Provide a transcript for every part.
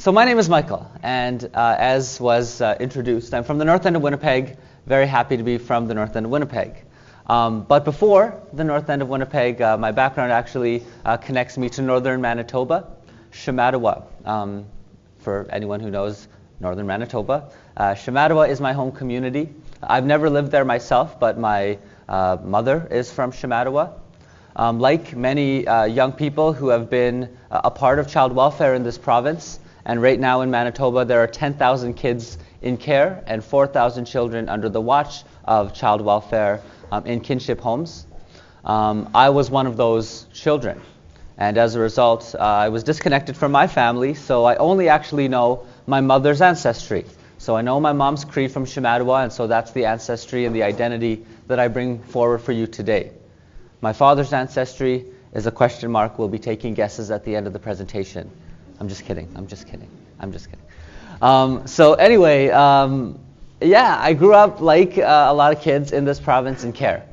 So my name is Michael, and as was introduced, I'm from the north end of Winnipeg. Very happy to be from the north end of Winnipeg. But before the north end of Winnipeg, my background actually connects me to northern Manitoba, Shamattawa. For anyone who knows northern Manitoba, Shamattawa is my home community. I've never lived there myself, but my mother is from Shamattawa. Like many young people who have been a part of child welfare in this province, and right now in Manitoba there are 10,000 kids in care and 4,000 children under the watch of child welfare in kinship homes. I was one of those children, and as a result I was disconnected from my family, so I only actually know my mother's ancestry. So I know my mom's Cree from Shamattawa, and so that's the ancestry and the identity that I bring forward for you today. My father's ancestry is a question mark. We'll be taking guesses at the end of the presentation. I'm just kidding. So anyway, yeah, I grew up like a lot of kids in this province in care.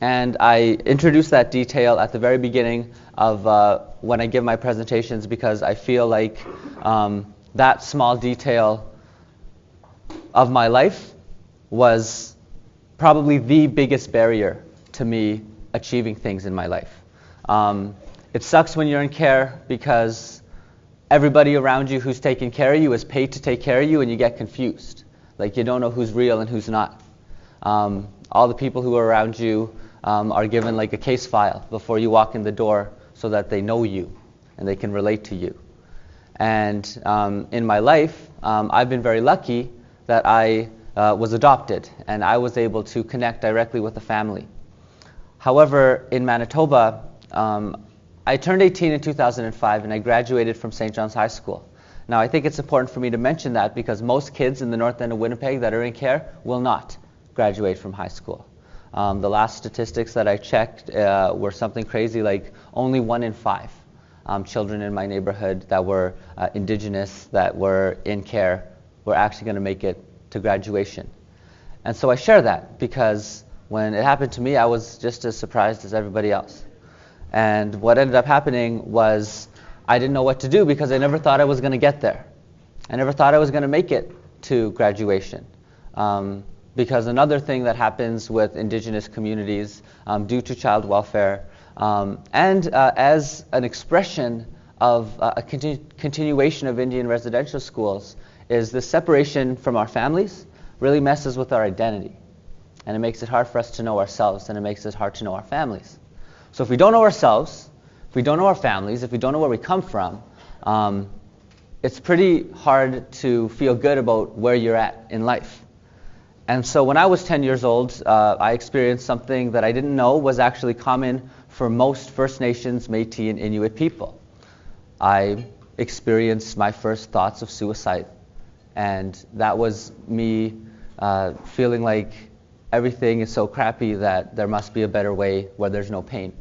And I introduced that detail at the very beginning of when I give my presentations, because I feel like that small detail of my life was probably the biggest barrier to me achieving things in my life. It sucks when you're in care because everybody around you who's taking care of you is paid to take care of you, and you get confused. Like, you don't know who's real and who's not. All the people who are around you are given like a case file before you walk in the door so that they know you and they can relate to you. And in my life, I've been very lucky that I was adopted and I was able to connect directly with the family. However, in Manitoba, I turned 18 in 2005 and I graduated from St. John's High School. Now, I think it's important for me to mention that because most kids in the north end of Winnipeg that are in care will not graduate from high school. The last statistics that I checked were something crazy like only 1 in 5 children in my neighborhood that were Indigenous, that were in care, were actually going to make it to graduation. And so I share that because when it happened to me, I was just as surprised as everybody else. And what ended up happening was I didn't know what to do because I never thought I was going to get there. I never thought I was going to make it to graduation. Because another thing that happens with Indigenous communities due to child welfare and as an expression of a continuation of Indian residential schools is the separation from our families really messes with our identity. And it makes it hard for us to know ourselves, and it makes it hard to know our families. So if we don't know ourselves, if we don't know our families, if we don't know where we come from, it's pretty hard to feel good about where you're at in life. And so when I was 10 years old, I experienced something that I didn't know was actually common for most First Nations, MITT, and Inuit people. I experienced my first thoughts of suicide. And that was me feeling like everything is so crappy that there must be a better way where there's no pain.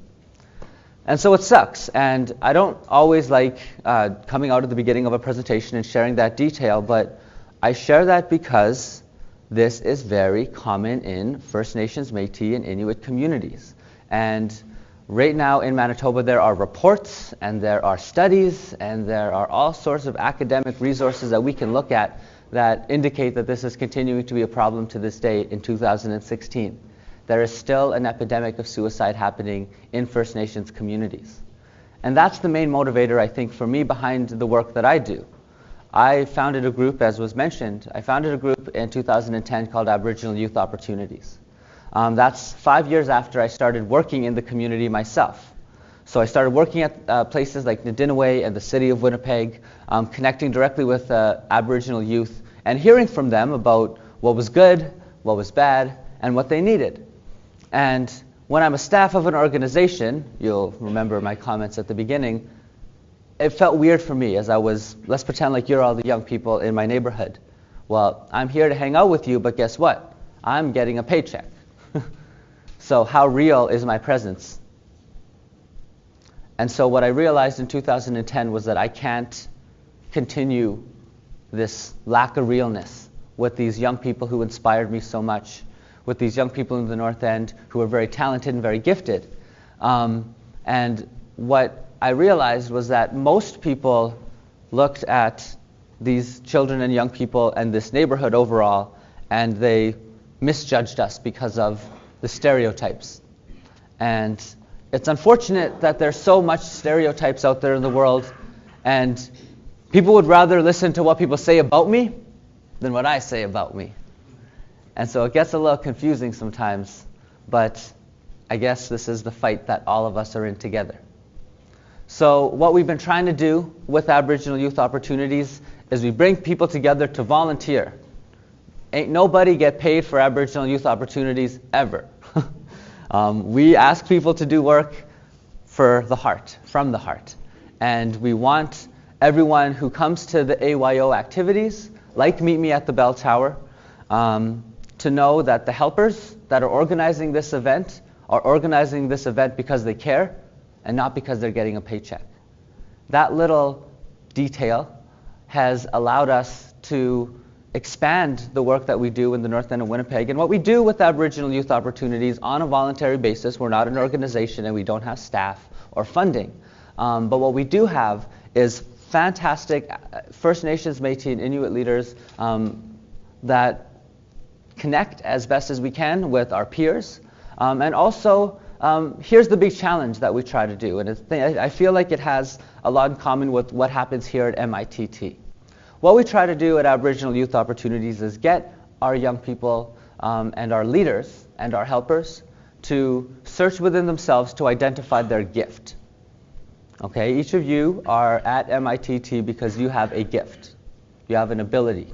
And so it sucks. And I don't always like coming out at the beginning of a presentation and sharing that detail, but I share that because this is very common in First Nations, Métis, and Inuit communities. And right now in Manitoba there are reports and there are studies and there are all sorts of academic resources that we can look at that indicate that this is continuing to be a problem to this day in 2016. There is still an epidemic of suicide happening in First Nations communities. And that's the main motivator, I think, for me behind the work that I do. I founded a group, as was mentioned, I founded a group in 2010 called Aboriginal Youth Opportunities. That's 5 years after I started working in the community myself. So I started working at places like Nadinaway and the city of Winnipeg, connecting directly with Aboriginal youth and hearing from them about what was good, what was bad, and what they needed. And when I'm a staff of an organization, you'll remember my comments at the beginning, it felt weird for me as I was, let's pretend like you're all the young people in my neighborhood. Well, I'm here to hang out with you, but guess what? I'm getting a paycheck. So how real is my presence? And so what I realized in 2010 was that I can't continue this lack of realness with these young people who inspired me so much, with these young people in the North End who are very talented and very gifted. And what I realized was that most people looked at these children and young people and this neighborhood overall, and they misjudged us because of the stereotypes. And it's unfortunate that there's so much stereotypes out there in the world, and people would rather listen to what people say about me than what I say about me. And so it gets a little confusing sometimes, but I guess this is the fight that all of us are in together. So what we've been trying to do with Aboriginal Youth Opportunities is we bring people together to volunteer. Ain't nobody get paid for Aboriginal Youth Opportunities ever. We ask people to do work for the heart, from the heart. And we want everyone who comes to the AYO activities, like Meet Me at the Bell Tower, to know that the helpers that are organizing this event are organizing this event because they care and not because they're getting a paycheck. That little detail has allowed us to expand the work that we do in the North End of Winnipeg. And what we do with Aboriginal Youth Opportunities on a voluntary basis, we're not an organization and we don't have staff or funding. But what we do have is fantastic First Nations, Métis, and Inuit leaders that connect as best as we can with our peers. And also, here's the big challenge that we try to do. And I feel like it has a lot in common with what happens here at MITT. What we try to do at Aboriginal Youth Opportunities is get our young people and our leaders and our helpers to search within themselves to identify their gift. Okay, each of you are at MITT because you have a gift. You have an ability.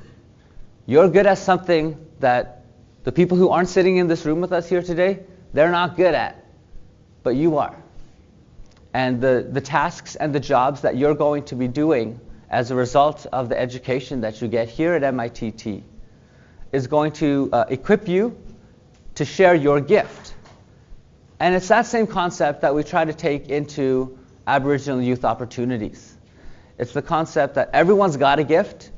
You're good at something that the people who aren't sitting in this room with us here today, they're not good at, but you are. And the tasks and the jobs that you're going to be doing as a result of the education that you get here at MITT is going to equip you to share your gift. And it's that same concept that we try to take into Aboriginal Youth Opportunities. It's the concept that everyone's got a gift,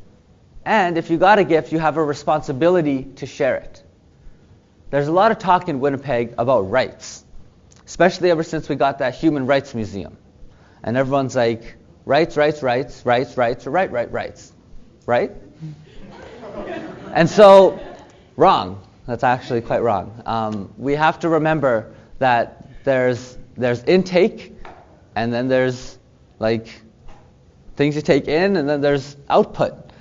and if you got a gift, you have a responsibility to share it. There's a lot of talk in Winnipeg about rights, especially ever since we got that Human Rights Museum. And everyone's like, rights, rights, rights, rights, rights, or rights, right? And so, wrong. That's actually quite wrong. We have to remember that there's intake, and then there's like things you take in, and then there's output,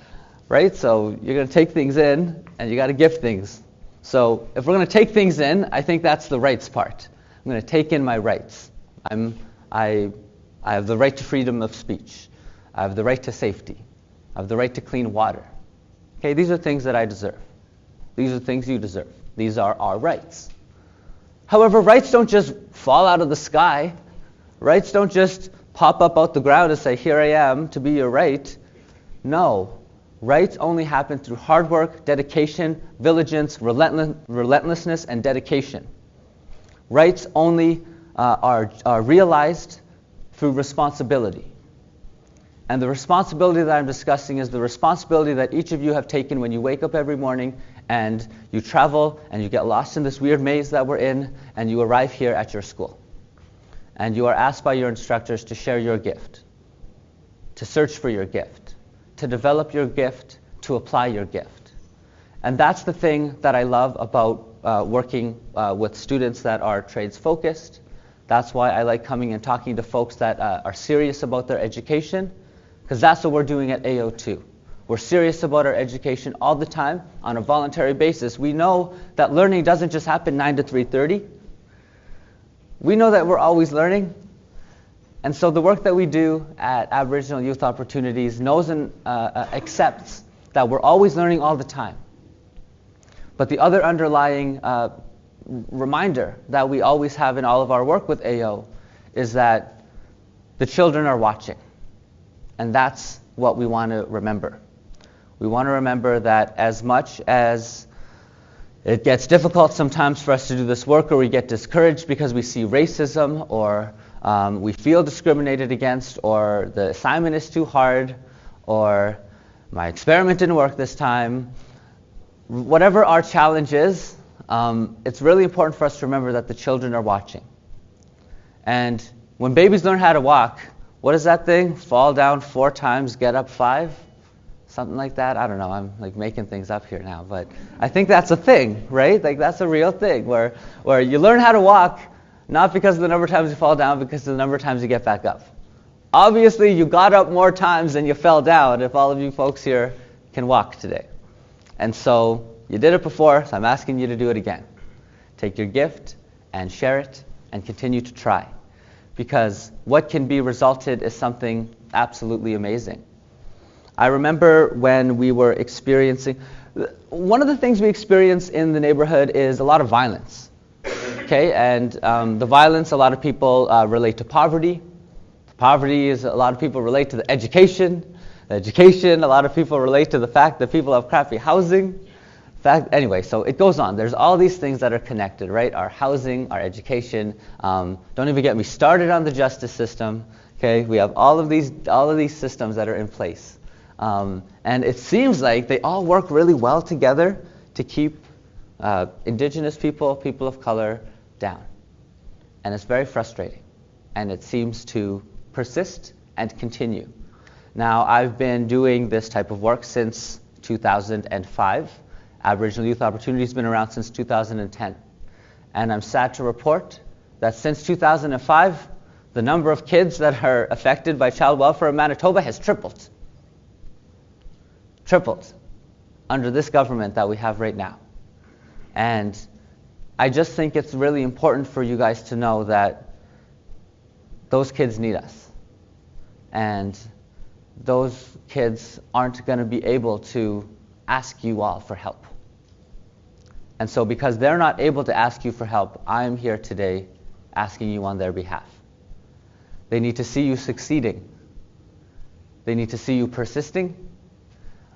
right? So you're going to take things in, and you got to give things. So if we're going to take things in, I think that's the rights part. I'm going to take in my rights. I have the right to freedom of speech. I have the right to safety. I have the right to clean water. Okay, these are things that I deserve. These are things you deserve. These are our rights. However, rights don't just fall out of the sky. Rights don't just pop up out the ground and say, here I am to be your right. No. Rights only happen through hard work, dedication, vigilance, relentlessness, and dedication. Rights only are realized through responsibility. And the responsibility that I'm discussing is the responsibility that each of you have taken when you wake up every morning and you travel and you get lost in this weird maze that we're in and you arrive here at your school. And you are asked by your instructors to share your gift, to search for your gift, to develop your gift, to apply your gift. And that's the thing that I love about working with students that are trades focused. That's why I like coming and talking to folks that are serious about their education, because that's what we're doing at AO2. We're serious about our education all the time on a voluntary basis. We know that learning doesn't just happen 9 to 3:30. We know that we're always learning. And so the work that we do at Aboriginal Youth Opportunities knows and accepts that we're always learning all the time. But the other underlying reminder that we always have in all of our work with AO is that the children are watching. And that's what we want to remember. We want to remember that as much as it gets difficult sometimes for us to do this work, or we get discouraged because we see racism, or we feel discriminated against, or the assignment is too hard, or my experiment didn't work this time. Whatever our challenge is, it's really important for us to remember that the children are watching. And when babies learn how to walk, what is that thing? Fall down 4 times, get up 5? something like that. I don't know, I'm like making things up here now, but I think that's a thing, right? Like that's a real thing where you learn how to walk not because of the number of times you fall down, because of the number of times you get back up. Obviously, you got up more times than you fell down if all of you folks here can walk today. And so you did it before, so I'm asking you to do it again. Take your gift and share it and continue to try. Because what can be resulted is something absolutely amazing. I remember when we were experiencing, one of the things we experience in the neighborhood is a lot of violence. Okay, and the violence, a lot of people relate to poverty. Poverty is a lot of people relate to the education. The education, a lot of people relate to the fact that people have crappy housing. Anyway, so it goes on. There's all these things that are connected, right? Our housing, our education. Don't even get me started on the justice system. Okay, we have all of these systems that are in place, and it seems like they all work really well together to keep indigenous people, people of color, down. And it's very frustrating, and it seems to persist and continue. Now, I've been doing this type of work since 2005. Aboriginal Youth Opportunity has been around since 2010. And I'm sad to report that since 2005, the number of kids that are affected by child welfare in Manitoba has tripled. Tripled under this government that we have right now. And I just think it's really important for you guys to know that those kids need us. And those kids aren't going to be able to ask you all for help. And so because they're not able to ask you for help, I'm here today asking you on their behalf. They need to see you succeeding. They need to see you persisting.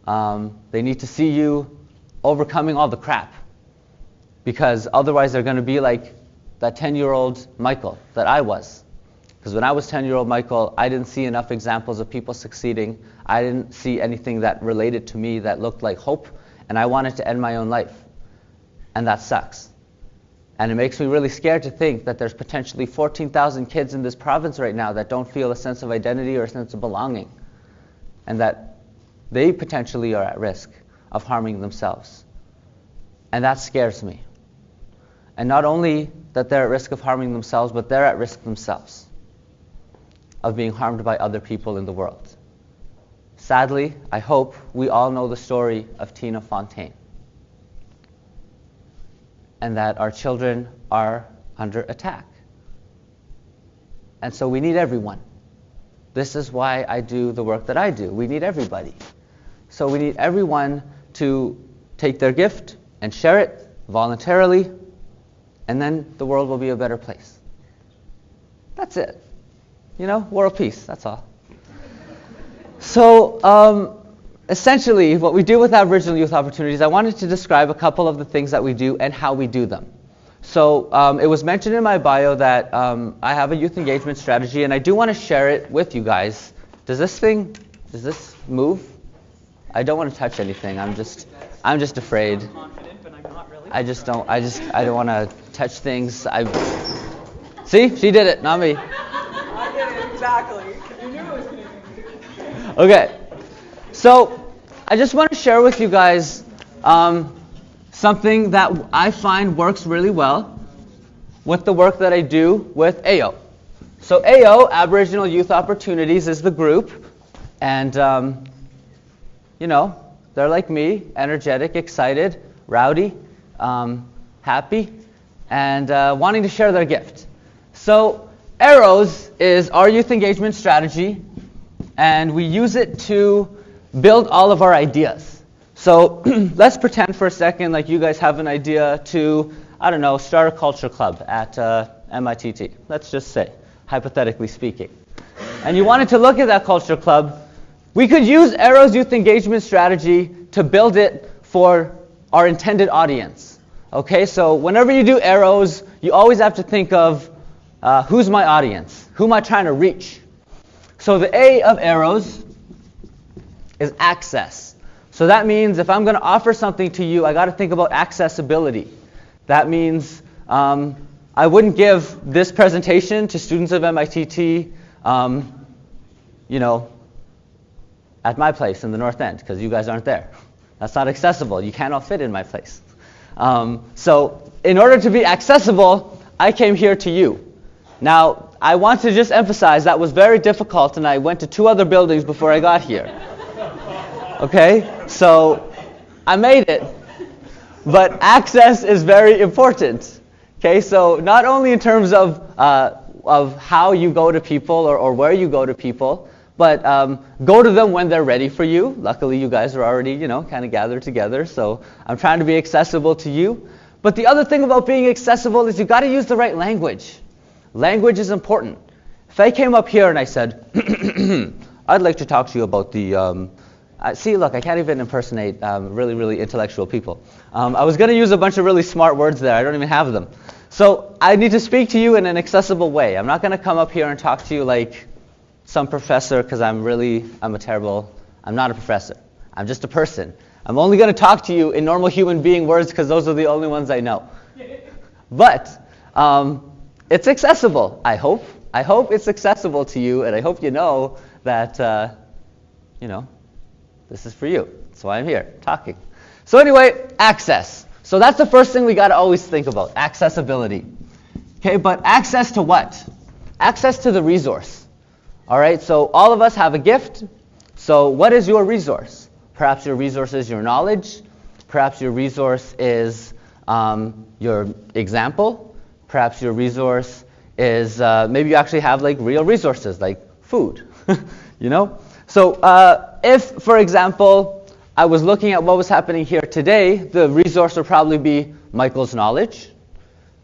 They need to see you overcoming all the crap. Because otherwise they're going to be like that 10-year-old Michael that I was. Because when I was 10-year-old Michael, I didn't see enough examples of people succeeding. I didn't see anything that related to me that looked like hope, and I wanted to end my own life. And that sucks. And it makes me really scared to think that there's potentially 14,000 kids in this province right now that don't feel a sense of identity or a sense of belonging, and that they potentially are at risk of harming themselves. And that scares me. And not only that they're at risk of harming themselves, but they're at risk themselves of being harmed by other people in the world. Sadly, I hope we all know the story of Tina Fontaine, and that our children are under attack. And so we need everyone. This is why I do the work that I do. We need everybody. So we need everyone to take their gift and share it voluntarily, and then the world will be a better place. That's it. You know, world peace, that's all. So essentially, what we do with Aboriginal Youth Opportunities, I wanted to describe a couple of the things that we do and how we do them. So it was mentioned in my bio that I have a youth engagement strategy, and I do want to share it with you guys. Does this move? I don't want to touch anything. I'm just afraid. I'm confident, but I'm not really. I don't want to touch things. See, she did it, not me. I did it, exactly. You knew it was going to be. Okay, so I just want to share with you guys something that I find works really well with the work that I do with AO. So AO, Aboriginal Youth Opportunities, is the group, and you know, they're like me, energetic, excited, rowdy, happy, and wanting to share their gift. So Arrows is our youth engagement strategy, and we use it to build all of our ideas. So let's pretend for a second like you guys have an idea to, I don't know, start a culture club at MITT. Let's just say, hypothetically speaking. And you wanted to look at that culture club. We could use Arrow's youth engagement strategy to build it for our intended audience. Okay, so whenever you do Arrows, you always have to think of who's my audience? Who am I trying to reach? So the A of Arrows is access. So that means if I'm going to offer something to you, I got to think about accessibility. That means I wouldn't give this presentation to students of MITT, you know, at my place in the North End because you guys aren't there. That's not accessible. You cannot fit in my place. So in order to be accessible, I came here to you. Now, I want to just emphasize that was very difficult, and I went to 2 other buildings before I got here. Okay? So I made it. But access is very important. Okay? So not only in terms of how you go to people or where you go to people, but go to them when they're ready for you. Luckily, you guys are already, kind of gathered together. So I'm trying to be accessible to you. But the other thing about being accessible is you got to use the right language. Language is important. If I came up here and I said, I'd like to talk to you about the... see, look, I can't even impersonate really, really intellectual people. I was going to use a bunch of really smart words there. I don't even have them. So I need to speak to you in an accessible way. I'm not going to come up here and talk to you like some professor because I'm not a professor. I'm just a person. I'm only going to talk to you in normal human being words because those are the only ones I know. But it's accessible, I hope. I hope it's accessible to you, and I hope you know that, this is for you. That's why I'm here, talking. So anyway, access. So that's the first thing we got to always think about, accessibility. Okay, but access to what? Access to the resource. All right, so all of us have a gift. So what is your resource? Perhaps your resource is your knowledge. Perhaps your resource is your example. Perhaps your resource is maybe you actually have like real resources like food. So if, for example, I was looking at what was happening here today, the resource would probably be Michael's knowledge.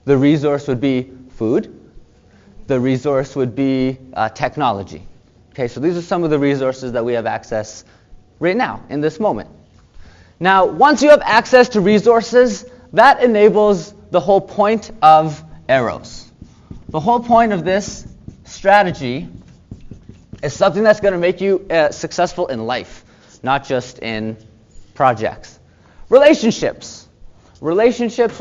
The resource would be food. The resource would be technology. Okay, so these are some of the resources that we have access right now, in this moment. Now, once you have access to resources, that enables the whole point of arrows. The whole point of this strategy is something that's going to make you successful in life, not just in projects. Relationships. Relationships.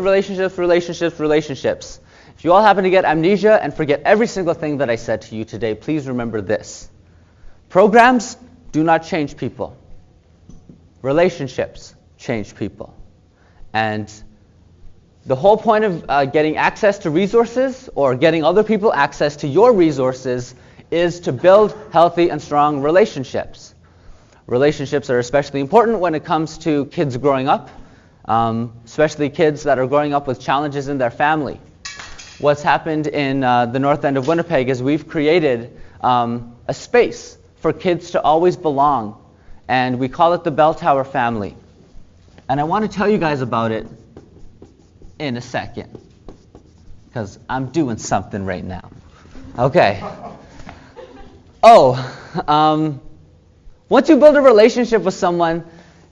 If you all happen to get amnesia and forget every single thing that I said to you today, please remember this. Programs do not change people. Relationships change people. And the whole point of getting access to resources or getting other people access to your resources is to build healthy and strong relationships. Relationships are especially important when it comes to kids growing up, especially kids that are growing up with challenges in their family. What's happened in the North End of Winnipeg is we've created a space for kids to always belong, and we call it the Bell Tower family. And I want to tell you guys about it in a second, because I'm doing something right now. Okay. Once you build a relationship with someone,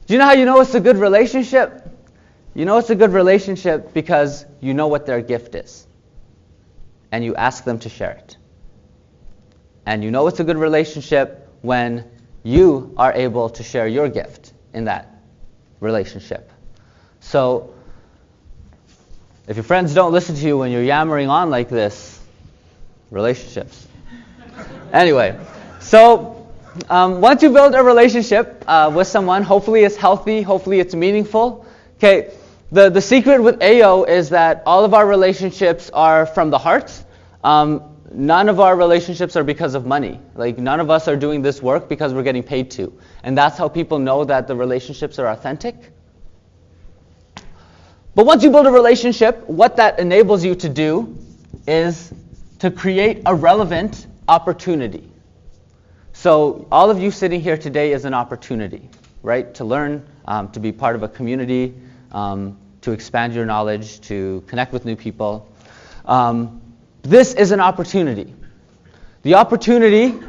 do you know how you know it's a good relationship? You know it's a good relationship because you know what their gift is, and you ask them to share it. And you know it's a good relationship when you are able to share your gift in that relationship. So, if your friends don't listen to you when you're yammering on like this, relationships. Anyway, so once you build a relationship with someone, hopefully it's healthy, hopefully it's meaningful. Okay, the secret with AO is that all of our relationships are from the heart. None of our relationships are because of money. Like, none of us are doing this work because we're getting paid to. And that's how people know that the relationships are authentic. But once you build a relationship, what that enables you to do is to create a relevant opportunity. So all of you sitting here today is an opportunity, right? To learn, to be part of a community, to expand your knowledge, to connect with new people. This is an opportunity. The opportunity,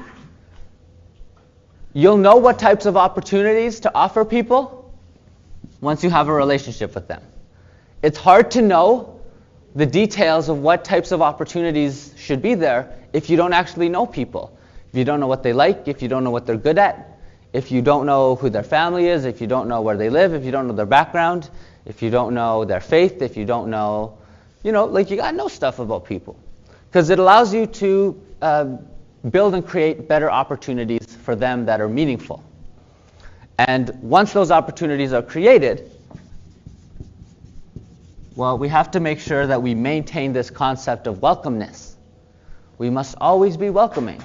you'll know what types of opportunities to offer people once you have a relationship with them. It's hard to know the details of what types of opportunities should be there if you don't actually know people. If you don't know what they like, if you don't know what they're good at, if you don't know who their family is, if you don't know where they live, if you don't know their background, if you don't know their faith, if you don't know, you gotta know stuff about people. Because it allows you to build and create better opportunities for them that are meaningful. And once those opportunities are created, well, we have to make sure that we maintain this concept of welcomeness. We must always be welcoming.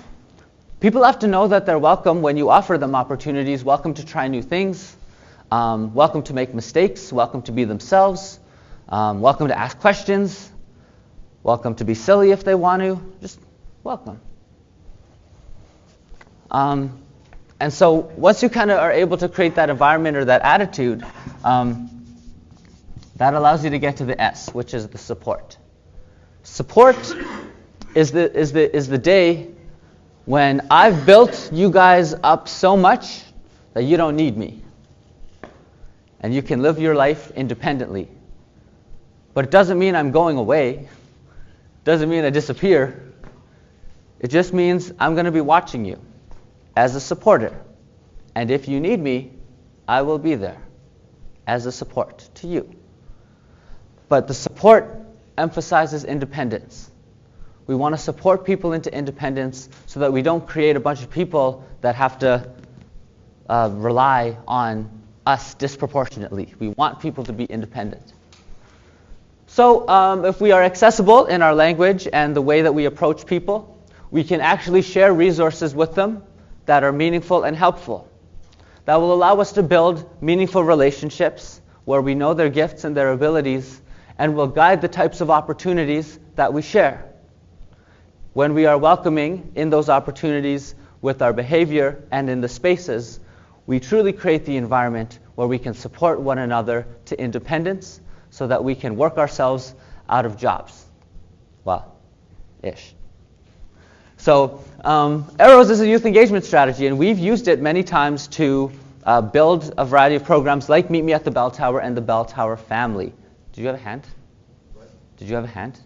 People have to know that they're welcome when you offer them opportunities, welcome to try new things, welcome to make mistakes, welcome to be themselves, welcome to ask questions, welcome to be silly if they want to, just welcome. And so once you kind of are able to create that environment or that attitude, that allows you to get to the S, which is the support. Support is the day when I've built you guys up so much that you don't need me. And you can live your life independently. But it doesn't mean I'm going away. It doesn't mean I disappear. It just means I'm going to be watching you as a supporter. And if you need me, I will be there as a support to you. But the support emphasizes independence. We want to support people into independence so that we don't create a bunch of people that have to rely on us disproportionately. We want people to be independent. So if we are accessible in our language and the way that we approach people, we can actually share resources with them that are meaningful and helpful. That will allow us to build meaningful relationships where we know their gifts and their abilities and will guide the types of opportunities that we share. When we are welcoming in those opportunities with our behavior and in the spaces, we truly create the environment where we can support one another to independence so that we can work ourselves out of jobs. Well, ish. So Arrows is a youth engagement strategy, and we've used it many times to build a variety of programs like Meet Me at the Bell Tower and the Bell Tower family. Did you have a hand? What? Did you have a hand?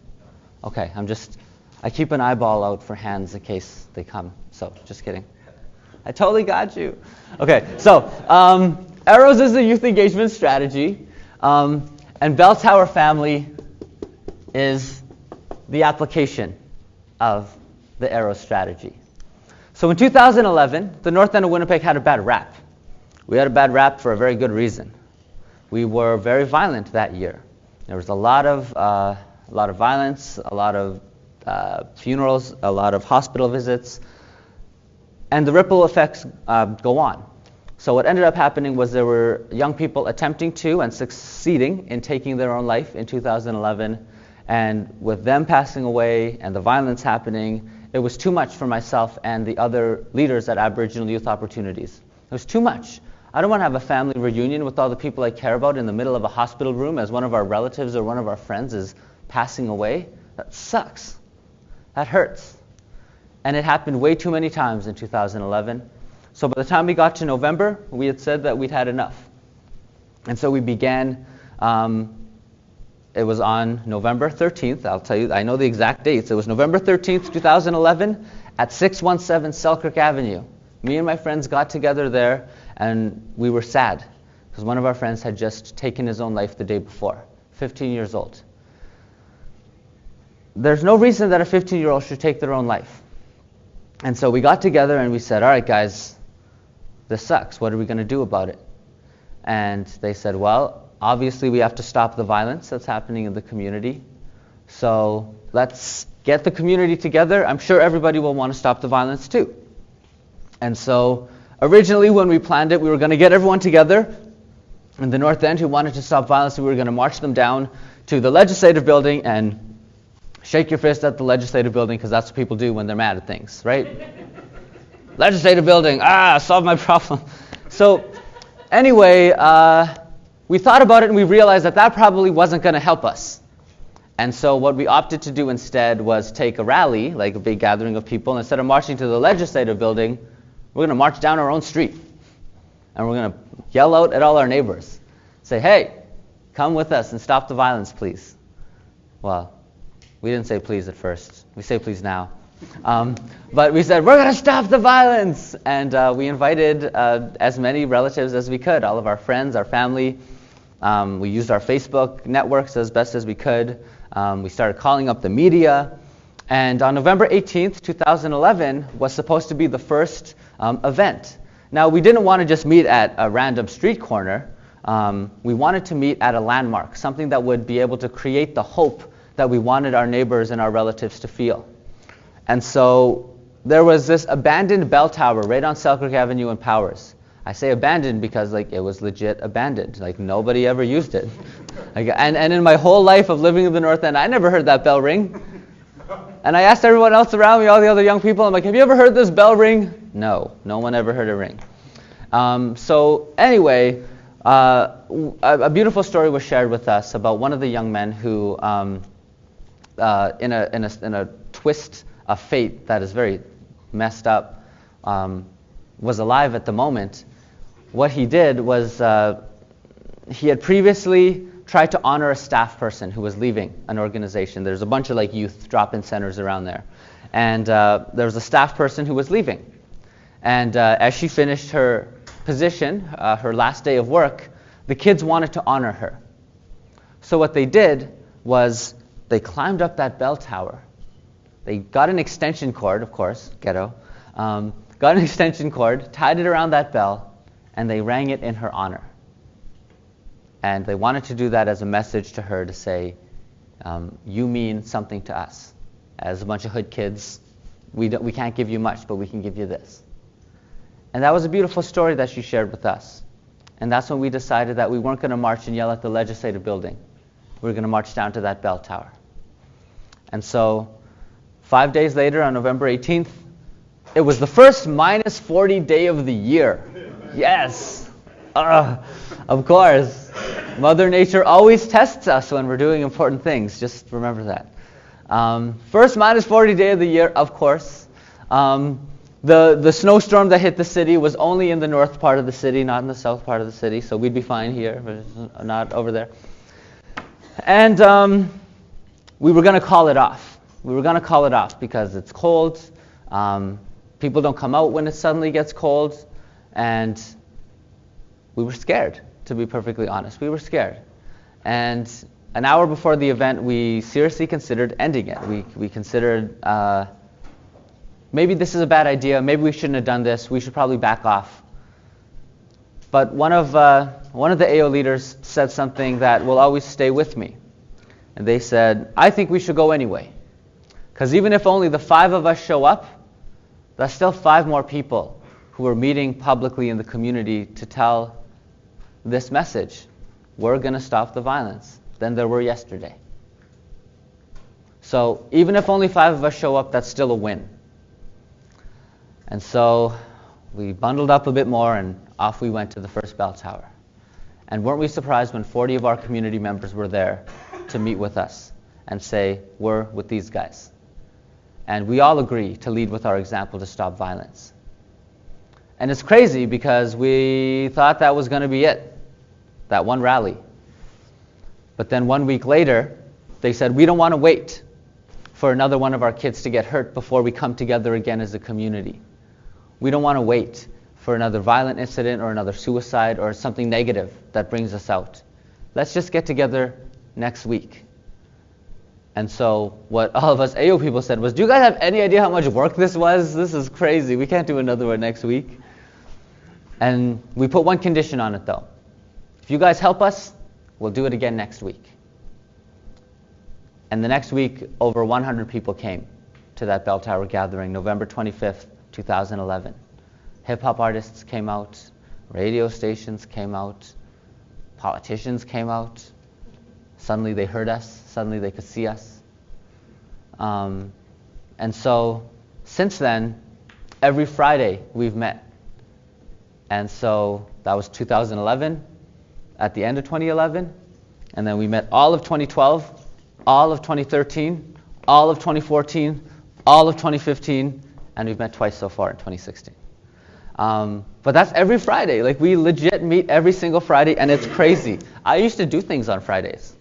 No. Okay, I keep an eyeball out for hands in case they come. So, just kidding. I totally got you. Okay, so Arrows is a youth engagement strategy, and Bell Tower family is the application of the Arrows strategy. So in 2011, the North End of Winnipeg had a bad rap. We had a bad rap for a very good reason. We were very violent that year. There was a lot of violence, a lot of funerals, a lot of hospital visits, and the ripple effects go on. So what ended up happening was there were young people attempting to and succeeding in taking their own life in 2011, and with them passing away and the violence happening, it was too much for myself and the other leaders at Aboriginal Youth Opportunities. It was too much. I don't want to have a family reunion with all the people I care about in the middle of a hospital room as one of our relatives or one of our friends is passing away. That sucks. That hurts. And it happened way too many times in 2011. So by the time we got to November, we had said that we'd had enough. And so we began, it was on November 13th, I'll tell you, I know the exact dates. It was November 13th, 2011 at 617 Selkirk Avenue. Me and my friends got together there, and we were sad because one of our friends had just taken his own life the day before, 15 years old. There's no reason that a 15-year-old should take their own life. And so we got together and we said, all right, guys, this sucks. What are we going to do about it? And they said, well, obviously we have to stop the violence that's happening in the community. So let's get the community together. I'm sure everybody will want to stop the violence too. And so originally when we planned it, we were going to get everyone together in the North End who wanted to stop violence. We were going to march them down to the legislative building and shake your fist at the legislative building because that's what people do when they're mad at things, right? Legislative building, solve my problem. So anyway, we thought about it and we realized that that probably wasn't going to help us. And so what we opted to do instead was take a rally, like a big gathering of people, and instead of marching to the legislative building, we're going to march down our own street. And we're going to yell out at all our neighbors. Say, hey, come with us and stop the violence, please. Well, we didn't say please at first. We say please now. But we said, we're going to stop the violence. And we invited as many relatives as we could, all of our friends, our family. We used our Facebook networks as best as we could. We started calling up the media. And on November 18th, 2011 was supposed to be the first event. Now, we didn't want to just meet at a random street corner. We wanted to meet at a landmark, something that would be able to create the hope that we wanted our neighbors and our relatives to feel. And so there was this abandoned bell tower right on Selkirk Avenue in Powers. I say abandoned because it was legit abandoned. Nobody ever used it. And in my whole life of living in the North End, I never heard that bell ring. And I asked everyone else around me, all the other young people, I'm like, have you ever heard this bell ring? No one ever heard it ring. So anyway, a beautiful story was shared with us about one of the young men who, in a twist of fate that is very messed up, was alive at the moment. What he did was he had previously tried to honor a staff person who was leaving an organization. There's a bunch of youth drop-in centers around there. And there was a staff person who was leaving. And as she finished her position, her last day of work, the kids wanted to honor her. So what they did was they climbed up that bell tower. They got an extension cord, of course, ghetto, got an extension cord, tied it around that bell, and they rang it in her honor. And they wanted to do that as a message to her to say, you mean something to us. As a bunch of hood kids, we can't give you much, but we can give you this. And that was a beautiful story that she shared with us. And that's when we decided that we weren't going to march and yell at the legislative building. We were going to march down to that bell tower. And so 5 days later, on November 18th, it was the first minus 40 day of the year. Yes! Of course. Mother Nature always tests us when we're doing important things. Just remember that. First minus 40 day of the year, of course. The snowstorm that hit the city was only in the north part of the city, not in the south part of the city, so we'd be fine here, but not over there. And we were going to call it off. We were going to call it off because it's cold. People don't come out when it suddenly gets cold. And we were scared, to be perfectly honest. We were scared. And an hour before the event, we seriously considered ending it. We considered, maybe this is a bad idea. Maybe we shouldn't have done this. We should probably back off. But one of the AO leaders said something that will always stay with me. And they said, I think we should go anyway. Because even if only the 5 of us show up, that's still 5 more people who are meeting publicly in the community to tell this message. We're going to stop the violence than there were yesterday. So even if only 5 of us show up, that's still a win. And so we bundled up a bit more and off we went to the first bell tower. And weren't we surprised when 40 of our community members were there to meet with us and say, we're with these guys. And we all agree to lead with our example to stop violence. And it's crazy because we thought that was going to be it, that one rally. But then 1 week later, they said, we don't want to wait for another one of our kids to get hurt before we come together again as a community. We don't want to wait for another violent incident or another suicide or something negative that brings us out. Let's just get together next week. And so what all of us AO people said was, do you guys have any idea how much work this was? This is crazy. We can't do another one next week. And we put one condition on it, though. If you guys help us, we'll do it again next week. And the next week, over 100 people came to that bell tower gathering, November 25th, 2011. Hip-hop artists came out, radio stations came out, politicians came out. Suddenly they heard us. Suddenly they could see us. And so since then, every Friday we've met. And so that was 2011, at the end of 2011. And then we met all of 2012, all of 2013, all of 2014, all of 2015, and we've met twice so far in 2016. But that's every Friday. Like, we legit meet every single Friday, and it's crazy. I used to do things on Fridays.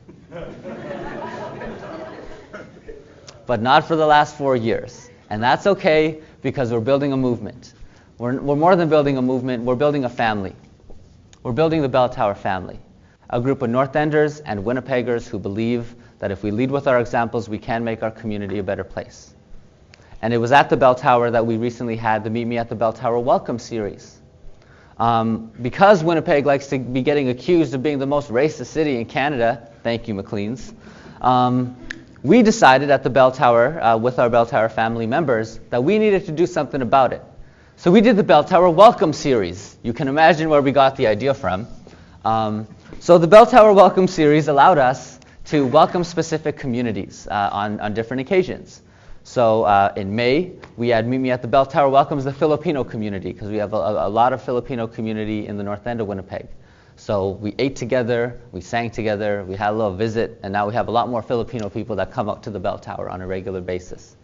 But not for the last 4 years. And that's okay, because we're building a movement. We're more than building a movement, we're building a family. We're building the Bell Tower family. A group of North Enders and Winnipeggers who believe that if we lead with our examples, we can make our community a better place. And it was at the Bell Tower that we recently had the Meet Me at the Bell Tower Welcome series. Because Winnipeg likes to be getting accused of being the most racist city in Canada, thank you, Macleans, we decided at the Bell Tower, with our Bell Tower family members, that we needed to do something about it. So we did the Bell Tower Welcome Series. You can imagine where we got the idea from. So the Bell Tower Welcome Series allowed us to welcome specific communities on different occasions. So in May, we had Meet Me at the Bell Tower welcomes the Filipino community, because we have a lot of Filipino community in the north end of Winnipeg. So we ate together, we sang together, we had a little visit, and now we have a lot more Filipino people that come out to the Bell Tower on a regular basis.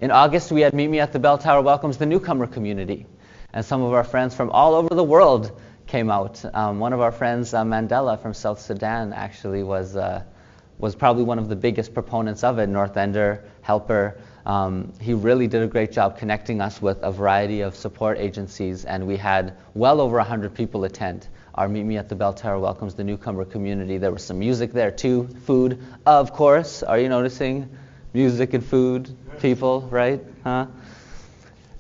In August, we had Meet Me at the Bell Tower welcomes the newcomer community. And some of our friends from all over the world came out. One of our friends, Mandela from South Sudan, actually was probably one of the biggest proponents of it, North Ender, helper. He really did a great job connecting us with a variety of support agencies, and we had well over 100 people attend our Meet Me at the Bell Tower welcomes the newcomer community. There was some music there too, food, of course. Are you noticing? Music and food, people, right? Huh?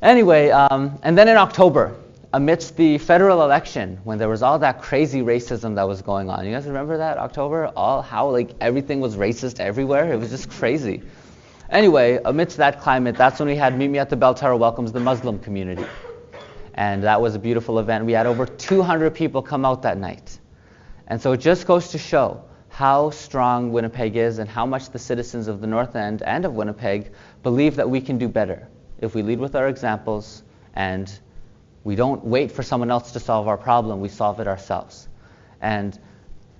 Anyway, and then in October, amidst the federal election, when there was all that crazy racism that was going on. You guys remember that, October? How everything was racist everywhere? It was just crazy. Anyway, amidst that climate, that's when we had Meet Me at the Bell Tower welcomes the Muslim community. And that was a beautiful event. We had over 200 people come out that night. And so it just goes to show how strong Winnipeg is and how much the citizens of the North End and of Winnipeg believe that we can do better if we lead with our examples and we don't wait for someone else to solve our problem, we solve it ourselves. And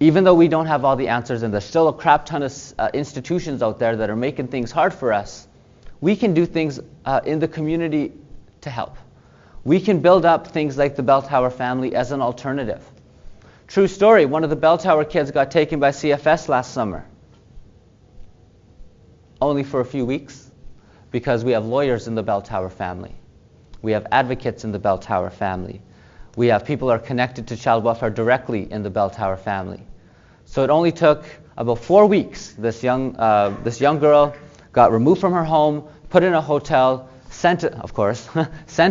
even though we don't have all the answers and there's still a crap ton of institutions out there that are making things hard for us, we can do things in the community to help. We can build up things like the Bell Tower family as an alternative. True story, one of the Bell Tower kids got taken by CFS last summer. Only for a few weeks, because we have lawyers in the Bell Tower family. We have advocates in the Bell Tower family. We have people who are connected to child welfare directly in the Bell Tower family. So it only took about 4 weeks. This young girl got removed from her home, put in a hotel, sent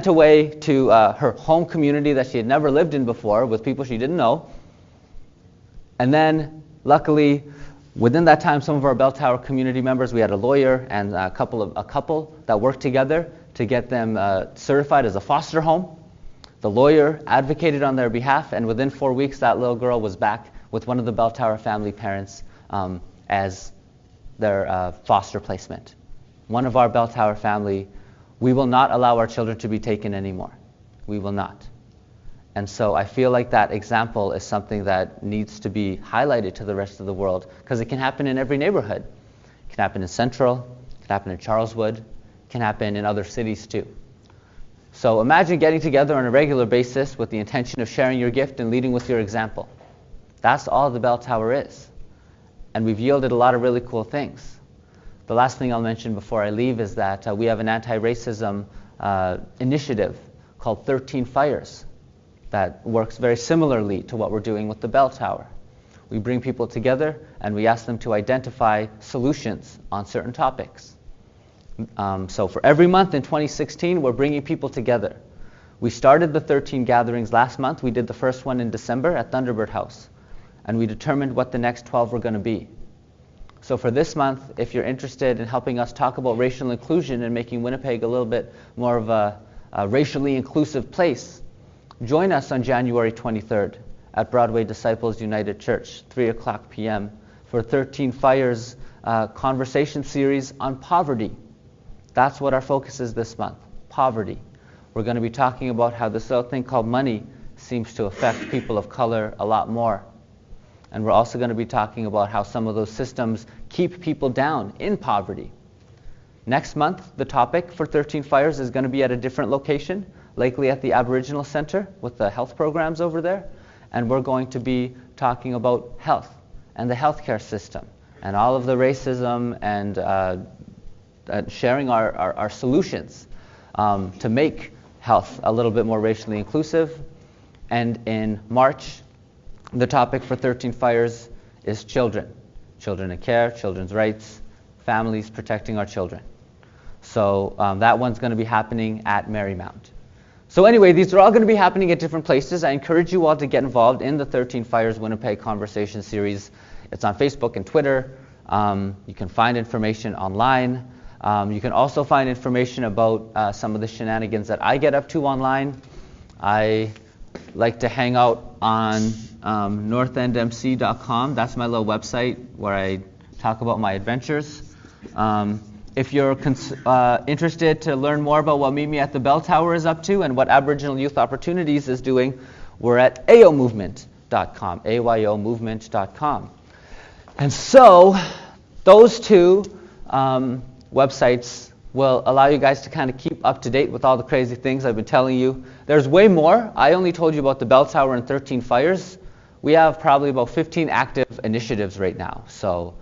away to her home community that she had never lived in before with people she didn't know. And then, luckily, within that time, some of our Bell Tower community members, we had a lawyer and a couple that worked together to get them certified as a foster home. The lawyer advocated on their behalf, and within 4 weeks, that little girl was back with one of the Bell Tower family parents as their foster placement. One of our Bell Tower family, we will not allow our children to be taken anymore. We will not. And so I feel like that example is something that needs to be highlighted to the rest of the world, because it can happen in every neighborhood. It can happen in Central, it can happen in Charleswood, it can happen in other cities too. So imagine getting together on a regular basis with the intention of sharing your gift and leading with your example. That's all the Bell Tower is. And we've yielded a lot of really cool things. The last thing I'll mention before I leave is that we have an anti-racism initiative called 13 Fires that works very similarly to what we're doing with the Bell Tower. We bring people together and we ask them to identify solutions on certain topics. So for every month in 2016, we're bringing people together. We started the 13 gatherings last month. We did the first one in December at Thunderbird House. And we determined what the next 12 were going to be. So for this month, if you're interested in helping us talk about racial inclusion and making Winnipeg a little bit more of a racially inclusive place, join us on January 23rd at Broadway Disciples United Church, 3 o'clock p.m. for 13 Fires conversation series on poverty. That's what our focus is this month, poverty. We're going to be talking about how this little thing called money seems to affect people of color a lot more. And we're also going to be talking about how some of those systems keep people down in poverty. Next month, the topic for 13 Fires is going to be at a different location, likely at the Aboriginal Center with the health programs over there. And we're going to be talking about health and the healthcare system and all of the racism and sharing our solutions to make health a little bit more racially inclusive. And in March, the topic for 13 Fires is children. Children in care, children's rights, families protecting our children. So that one's going to be happening at Marymount. So anyway, these are all going to be happening at different places. I encourage you all to get involved in the 13 Fires Winnipeg Conversation Series. It's on Facebook and Twitter. You can find information online. You can also find information about some of the shenanigans that I get up to online. I like to hang out on northendmc.com. That's my little website where I talk about my adventures. If you're interested to learn more about what Meet Me at the Bell Tower is up to and what Aboriginal Youth Opportunities is doing, we're at ayomovement.com, ayomovement.com. And so those two websites will allow you guys to kind of keep up to date with all the crazy things I've been telling you. There's way more. I only told you about the Bell Tower and 13 Fires. We have probably about 15 active initiatives right now. So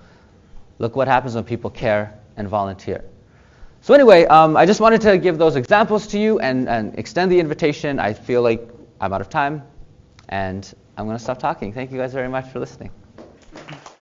look what happens when people care and volunteer. So anyway, I just wanted to give those examples to you and extend the invitation. I feel like I'm out of time, and I'm going to stop talking. Thank you guys very much for listening.